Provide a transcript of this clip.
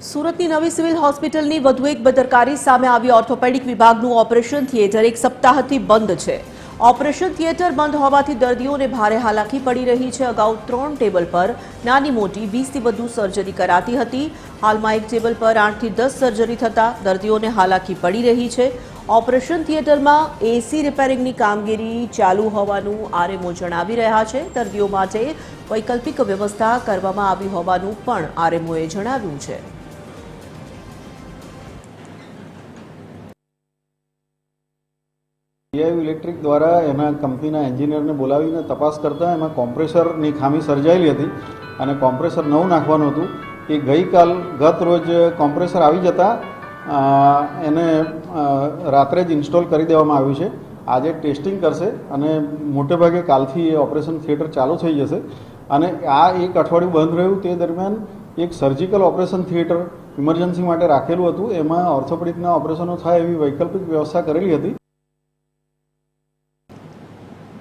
સુરતની નવી સિવિલ હોસ્પિટલની વધુ એક બેદરકારી સામે આવી। ઓર્થોપેડિક વિભાગનું ઓપરેશન થિયેટર એક સપ્તાહથી બંધ છે। ઓપરેશન થિયેટર બંધ હોવાથી દર્દીઓને ભારે હાલાકી પડી રહી છે। અગાઉ 3 ટેબલ પર નાની મોટી 20થી વધુ સર્જરી કરાતી હતી। હાલમાં એક ટેબલ પર 8થી 10 સર્જરી થતા દર્દીઓને હાલાકી પડી રહી છે। ઓપરેશન થિયેટરમાં એસી રિપેરિંગની કામગીરી ચાલુ હોવાનું આરએમઓ જણાવી રહ્યા છે। દર્દીઓ માટે વૈકલ્પિક વ્યવસ્થા કરવામાં આવી હોવાનું પણ આરએમઓએ જણાવ્યું છે। પીઆઈયુ ઇલેક્ટ્રિક દ્વારા એના કંપનીના એન્જિનિયરને બોલાવીને તપાસ કરતાં એમાં કોમ્પ્રેસરની ખામી સર્જાયેલી હતી અને કોમ્પ્રેસર નવું નાખવાનું હતું। એ ગત રોજ કોમ્પ્રેસર આવી જતાં એને રાત્રે જ ઇન્સ્ટોલ કરી દેવામાં આવ્યું છે। આજે ટેસ્ટિંગ કરશે અને મોટેભાગે કાલથી એ ઓપરેશન થિયેટર ચાલુ થઈ જશે અને આ એક અઠવાડિયું બંધ રહ્યું તે દરમિયાન એક સર્જિકલ ઓપરેશન થિયેટર ઇમરજન્સી માટે રાખેલું હતું। એમાં ઓર્થોપેડિકના ઓપરેશનો થાય એવી વૈકલ્પિક વ્યવસ્થા કરેલી હતી।